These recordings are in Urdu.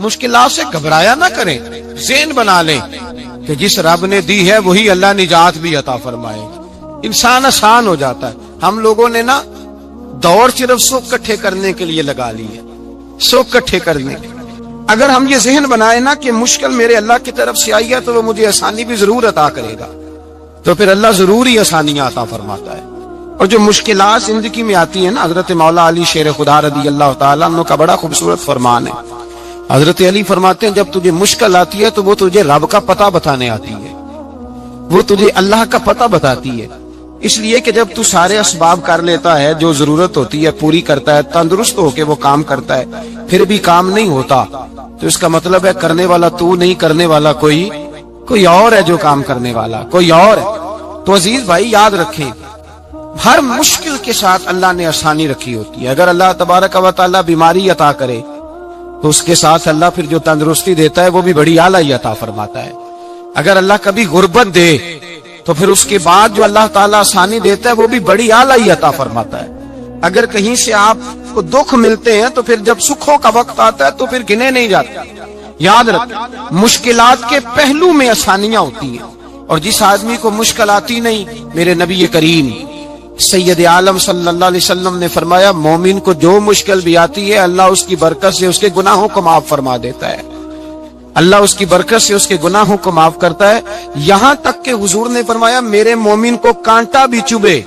مشکلات سے گھبرایا نہ کریں، ذہن بنا لیں کہ جس رب نے دی ہے وہی اللہ نجات بھی عطا فرمائے گا، انسان آسان ہو جاتا ہے۔ ہم لوگوں نے نا دوڑ صرف سکھ کٹھے کرنے کے لیے لگا لی ہے، سکھ کٹھے کرنے کے۔ اگر ہم یہ ذہن بنائے نا کہ مشکل میرے اللہ کی طرف سے آئی ہے تو وہ مجھے آسانی بھی ضرور عطا کرے گا، تو پھر اللہ ضرور ہی آسانیاں عطا فرماتا ہے۔ اور جو مشکلات زندگی میں آتی ہیں نا، حضرت مولا علی شیر خدا رضی اللہ تعالیٰ عنہ کا بڑا خوبصورت فرمان ہے۔ حضرت علی فرماتے ہیں جب تجھے مشکل آتی ہے تو وہ تجھے رب کا پتہ بتانے آتی ہے، وہ تجھے اللہ کا پتہ بتاتی ہے۔ اس لیے کہ جب تو سارے اسباب کر لیتا ہے، جو ضرورت ہوتی ہے پوری کرتا ہے، تندرست ہو کے وہ کام کرتا ہے، پھر بھی کام نہیں ہوتا، تو اس کا مطلب ہے کرنے والا تو نہیں، کرنے والا کوئی اور ہے، جو کام کرنے والا کوئی اور ہے۔ تو عزیز بھائی یاد رکھیں، ہر مشکل کے ساتھ اللہ نے آسانی رکھی ہوتی ہے۔ اگر اللہ تبارک و تعالیٰ بیماری عطا کرے تو اس کے ساتھ اللہ پھر جو تندرستی دیتا ہے وہ بھی بڑی اعلیٰ ہی عطا فرماتا ہے۔ اگر اللہ کبھی غربت دے تو پھر اس کے بعد جو اللہ تعالیٰ آسانی دیتا ہے وہ بھی بڑی اعلیٰ ہی عطا فرماتا ہے۔ اگر کہیں سے آپ کو دکھ ملتے ہیں تو پھر جب سکھوں کا وقت آتا ہے تو پھر گنے نہیں جاتے۔ یاد رکھیں، مشکلات کے پہلو میں آسانیاں ہوتی ہیں، اور جس آدمی کو مشکل آتی نہیں، میرے نبی کریم سید عالم صلی اللہ علیہ وسلم نے فرمایا مومن کو جو مشکل بھی آتی ہے اللہ اس کی برکت سے اس کے گناہوں کو معاف فرما دیتا ہے، اللہ اس کی برکت سے اس کے گناہوں کو معاف کرتا ہے۔ یہاں تک کہ حضور نے فرمایا میرے مومن کو کانٹا بھی چبھے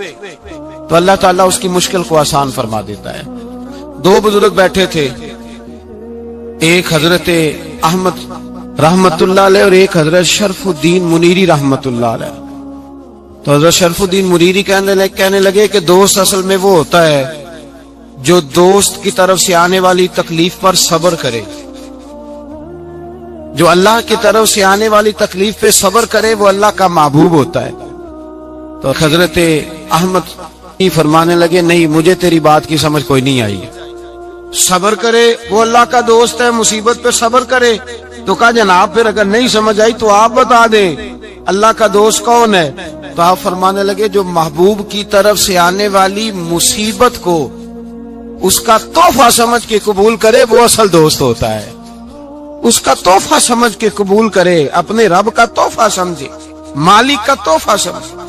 تو اللہ تعالیٰ اس کی مشکل کو آسان فرما دیتا ہے۔ دو بزرگ بیٹھے تھے، ایک حضرت احمد رحمت اللہ علیہ اور ایک حضرت شرف الدین منیری رحمت اللہ علیہ۔ تو حضرت شرف الدین منیری کہنے لگے کہ دوست اصل میں وہ ہوتا ہے جو دوست کی طرف سے آنے والی تکلیف پر صبر کرے، جو اللہ کی طرف سے آنے والی تکلیف پہ صبر کرے وہ اللہ کا محبوب ہوتا ہے۔ تو حضرت احمد فرمانے لگے نہیں، مجھے تیری بات کی سمجھ کوئی نہیں آئی، صبر کرے وہ اللہ کا دوست ہے، مصیبت پہ صبر کرے۔ تو کہا جناب پھر اگر نہیں سمجھ آئی تو آپ بتا دیں اللہ کا دوست کون ہے؟ تو آپ فرمانے لگے جو محبوب کی طرف سے آنے والی مصیبت کو اس کا تحفہ سمجھ کے قبول کرے وہ اصل دوست ہوتا ہے، اس کا تحفہ سمجھ کے قبول کرے، اپنے رب کا تحفہ سمجھے، مالک کا تحفہ سمجھے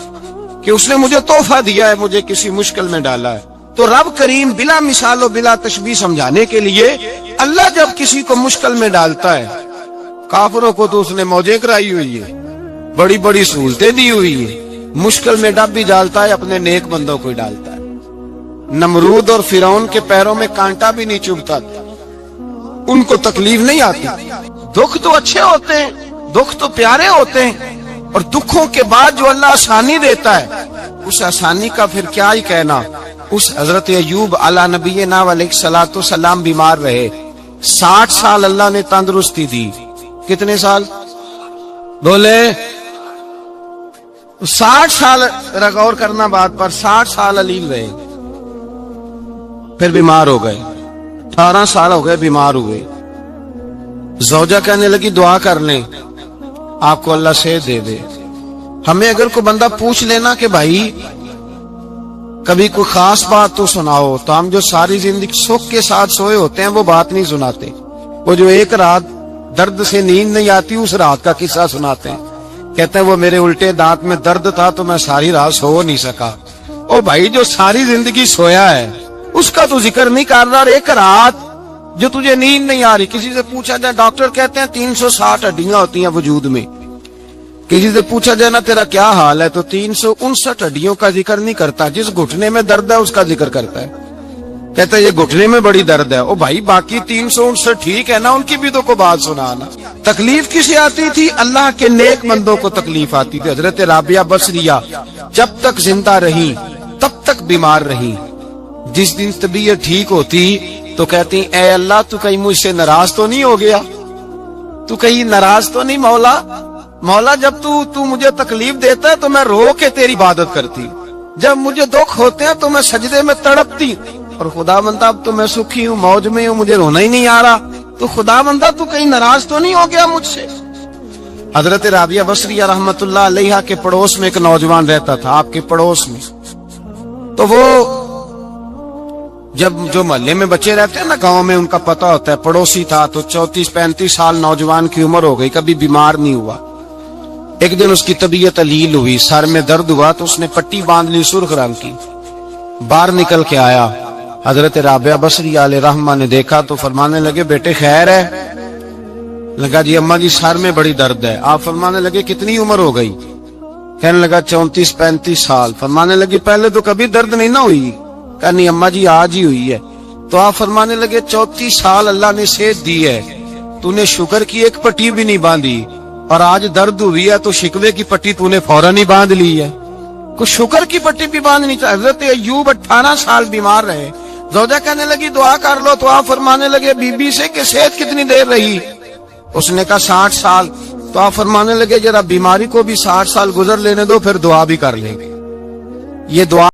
کہ اس نے مجھے تحفہ دیا ہے، مجھے کسی مشکل میں ڈالا ہے۔ تو رب کریم بلا مثال و بلا تشبیہ سمجھانے کے لیے اللہ جب کسی کو مشکل میں ڈالتا ہے، کافروں کو تو اس نے موجیں کرائی ہوئی ہے، بڑی بڑی سہولتیں دی ہوئی ہیں، مشکل میں ڈب بھی ڈالتا ہے، اپنے نیک بندوں کو ہی ڈالتا ہے۔ نمرود اور فرعون کے پیروں میں کانٹا بھی نہیں چبھتا تھا، ان کو تکلیف نہیں آتی۔ دکھ تو اچھے ہوتے ہیں، دکھ تو پیارے ہوتے ہیں، اور دکھوں کے بعد جو اللہ آسانی دیتا ہے اس آسانی کا پھر کیا ہی کہنا۔ اس حضرت ایوب علی نبینا علیہ الصلوۃ والسلام بیمار رہے، 60 سال اللہ نے تندرستی دی۔ کتنے سال بولے؟ 60 سال، غور کرنا بات پر، 60 سال علیل رہے، پھر بیمار ہو گئے، 18 سال ہو گئے بیمار ہوئے۔ زوجہ کہنے لگی دعا کر لیں آپ کو اللہ صحت دے دے۔ ہمیں اگر کوئی بندہ پوچھ لینا کہ بھائی کبھی کوئی خاص بات تو سناؤ، تو ہم جو ساری زندگی سکھ کے ساتھ سوئے ہوتے ہیں وہ بات نہیں سناتے، وہ جو ایک رات درد سے نیند نہیں آتی اس رات کا قصہ سناتے ہیں، کہتے ہیں وہ میرے الٹے دانت میں درد تھا تو میں ساری رات سو نہیں سکا۔ او بھائی جو ساری زندگی سویا ہے اس کا تو ذکر نہیں کر رہا، اور ایک رات جو تجھے نیند نہیں آ رہی، کسی سے پوچھا جائے، ڈاکٹر کہتے ہیں 360 ہڈیاں ہوتی ہیں وجود میں، کسی سے پوچھا جائے نا تیرا کیا حال ہے تو 359 ہڈیوں کا ذکر نہیں کرتا، جس گھٹنے میں درد ہے اس کا ذکر کرتا ہے، کہتا ہے یہ گھٹنے میں بڑی درد ہے۔ او بھائی باقی 359 ٹھیک ہے نا، ان کی بھی تو کوئی بات سنانا۔ تکلیف کسے آتی تھی؟ اللہ کے نیک بندوں کو تکلیف آتی تھی۔ حضرت رابعہ بصریہ جب تک زندہ رہی تب تک بیمار رہی، جس دن طبیعت ٹھیک ہوتی تو کہتی اے اللہ تو کہیں مجھ سے ناراض تو نہیں ہو گیا، تو کہیں ناراض تو نہیں مولا، مولا جب تو مجھے تکلیف دیتا ہے تو میں رو کے تیری عبادت کرتی، جب مجھے دکھ ہوتے ہیں تو میں سجدے میں تڑپتی، اور خدا بندہ اب تو میں سکھی ہوں، موج میں ہوں، مجھے رونا ہی نہیں آ رہا، تو خدا بندہ تو کہیں ناراض تو نہیں ہو گیا مجھ سے۔ حضرت رابعہ بصریہ رحمت اللہ علیہا کے پڑوس میں ایک نوجوان رہتا تھا، آپ کے پڑوس میں، تو وہ جب جو محلے میں بچے رہتے ہیں نا گاؤں میں، ان کا پتہ ہوتا ہے پڑوسی تھا تو 34-35 سال نوجوان کی عمر ہو گئی، کبھی بیمار نہیں ہوا. ایک دن اس کی طبیعت علیل ہوئی، سر میں درد ہوا تو اس نے پٹی باندھ لی سرخ رنگ کی. باہر نکل کے آیا، حضرت رابعہ بصری علیہ رحمہ نے دیکھا تو فرمانے لگے بیٹے خیر ہے؟ لگا جی اماں جی سر میں بڑی درد ہے. آپ فرمانے لگے کتنی عمر ہو گئی؟ کہنے لگا 34-35 سال. فرمانے لگے پہلے تو کبھی درد نہیں نہ ہوئی؟ کہا نہیں اماں جی آج ہی ہوئی ہے. تو آپ فرمانے لگے 34 سال اللہ نے صحت دی ہے، تو نے شکر کی ایک پٹی بھی نہیں باندھی، اور آج درد ہوئی ہے تو شکوے کی پٹی تو نے فوراً ہی باندھ لی ہے. کچھ شکر کی پٹی بھی باندھنی چاہیے. حضرت ایوب 18 سال بیمار رہے، زوجہ کہنے لگی دعا کر لو تو آپ فرمانے لگے بی بی سے کہ صحت کتنی دیر رہی؟ اس نے کہا 60 سال. تو آپ فرمانے لگے ذرا بیماری کو بھی 60 سال گزر لینے دو پھر دعا بھی کر لیں گے. یہ دعا